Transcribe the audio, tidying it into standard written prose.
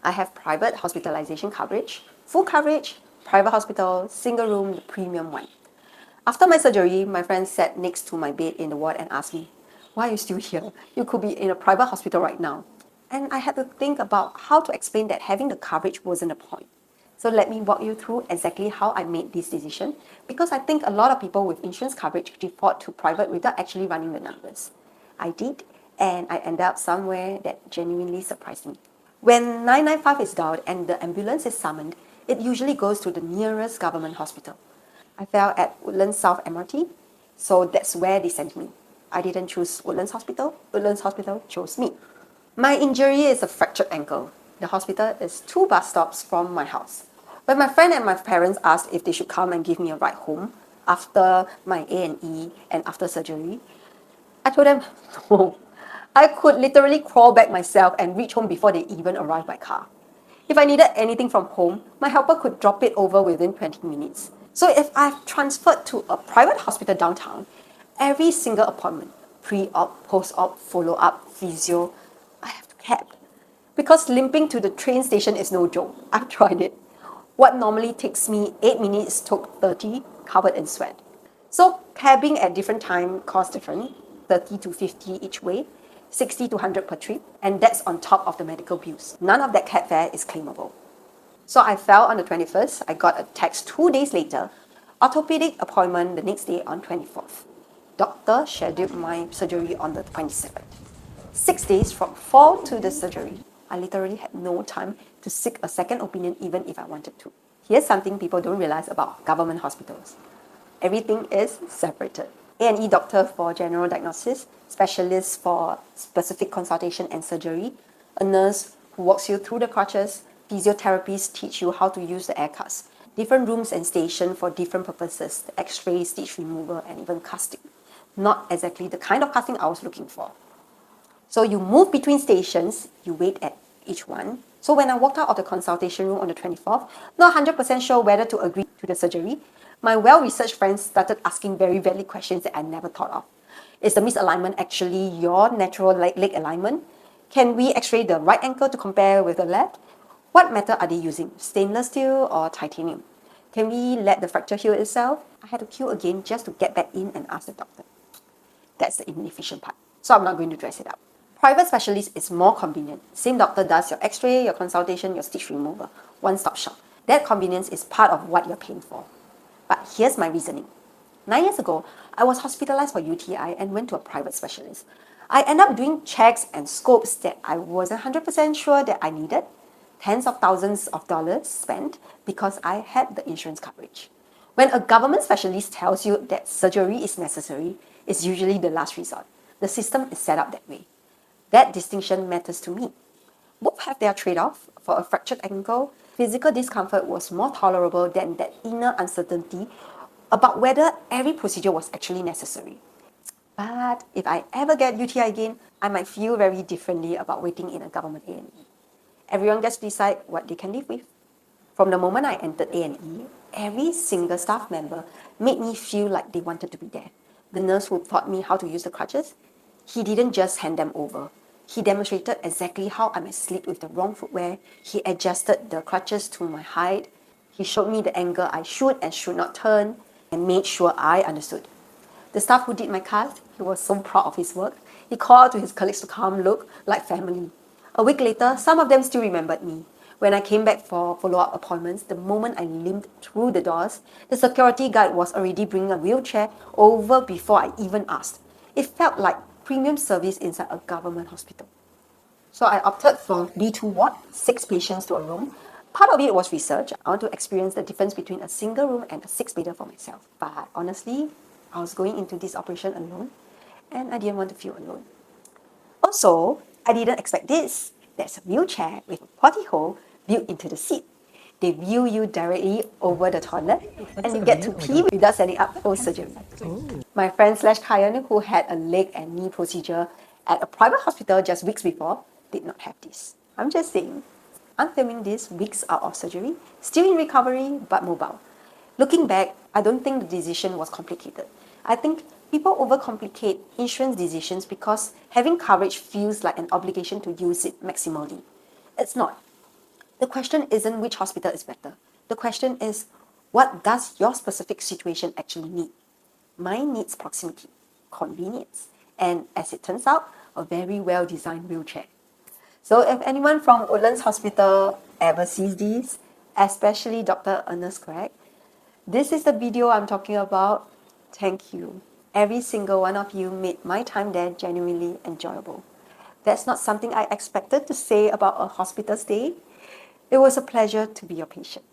I have private hospitalization coverage, full coverage, private hospital, single room, the premium one. After my surgery, my friend sat next to my bed in the ward and asked me, "Why are you still here? You could be in a private hospital right now." And I had to think about how to explain that having the coverage wasn't a point. So let me walk you through exactly how I made this decision, because I think a lot of people with insurance coverage default to private without actually running the numbers. I did, and I ended up somewhere that genuinely surprised me. When 995 is dialed and the ambulance is summoned, it usually goes to the nearest government hospital. I fell at Woodlands South MRT, so that's where they sent me. I didn't choose Woodlands Hospital chose me. My injury is a fractured ankle. The hospital is 2 bus stops from my house. When my friend and my parents asked if they should come and give me a ride home after my A&E and after surgery, I told them no. I could literally crawl back myself and reach home before they even arrived by car. If I needed anything from home, my helper could drop it over within 20 minutes. So if I've transferred to a private hospital downtown, every single appointment, pre-op, post-op, follow-up, physio, I have to cab. Because limping to the train station is no joke. I've tried it. What normally takes me 8 minutes took 30, covered in sweat. So cabbing at different time costs different, 30 to 50 each way, 60 to 100 per trip, and that's on top of the medical bills. None of that cab fare is claimable. So I fell on the 21st. I got a text 2 days later. Orthopedic appointment the next day on 24th. Doctor scheduled my surgery on the 27th. 6 days from fall to the surgery. I literally had no time to seek a second opinion even if I wanted to. Here's something people don't realize about government hospitals. Everything is separated. A&E doctor for general diagnosis, specialist for specific consultation and surgery, a nurse who walks you through the crutches, physiotherapists teach you how to use the air cuts, different rooms and stations for different purposes, the x-ray, stitch removal, and even casting. Not exactly the kind of casting I was looking for. So you move between stations, you wait at each one. So when I walked out of the consultation room on the 24th, not 100% sure whether to agree to the surgery, my well-researched friends started asking very valid questions that I never thought of. Is the misalignment actually your natural leg alignment? Can we x-ray the right ankle to compare with the left? What method are they using, stainless steel or titanium? Can we let the fracture heal itself? I had to queue again just to get back in and ask the doctor. That's the inefficient part. So I'm not going to dress it up. Private specialist is more convenient. Same doctor does your x-ray, your consultation, your stitch removal. One-stop shop. That convenience is part of what you're paying for. But here's my reasoning. 9 years ago, I was hospitalized for UTI and went to a private specialist. I ended up doing checks and scopes that I wasn't 100% sure that I needed. Tens of thousands of dollars spent because I had the insurance coverage. When a government specialist tells you that surgery is necessary, it's usually the last resort. The system is set up that way. That distinction matters to me. Both have their trade-off. For a fractured ankle, physical discomfort was more tolerable than that inner uncertainty about whether every procedure was actually necessary. But if I ever get UTI again, I might feel very differently about waiting in a government A&E. Everyone gets to decide what they can live with. From the moment I entered A&E, every single staff member made me feel like they wanted to be there. The nurse who taught me how to use the crutches, he didn't just hand them over. He demonstrated exactly how I might sleep with the wrong footwear. He adjusted the crutches to my height. He showed me the angle I should and should not turn and made sure I understood. The staff who did my cast, he was so proud of his work. He called to his colleagues to come look like family. A week later, some of them still remembered me. When I came back for follow-up appointments, the moment I limped through the doors, the security guard was already bringing a wheelchair over before I even asked. It felt like premium service inside a government hospital. So I opted for B2 ward, 6 patients to a room. Part of it was research. I want to experience the difference between a single room and a 6-bedder for myself. But honestly, I was going into this operation alone, and I didn't want to feel alone. Also, I didn't expect this. There's a wheelchair with a potty hole built into the seat. They view you directly over the toilet, and you get to pee without setting up post-surgery. My friend slash client who had a leg and knee procedure at a private hospital just weeks before did not have this. I'm just saying. I'm filming this weeks out of surgery, still in recovery, but mobile. Looking back, I don't think the decision was complicated. I think people overcomplicate insurance decisions because having coverage feels like an obligation to use it maximally. It's not. The question isn't which hospital is better. The question is, what does your specific situation actually need? Mine needs proximity, convenience, and as it turns out, a very well-designed wheelchair. So if anyone from Woodlands Hospital ever sees these, especially Dr. Ernest Craig, this is the video I'm talking about. Thank you. Every single one of you made my time there genuinely enjoyable. That's not something I expected to say about a hospital stay. It was a pleasure to be your patient.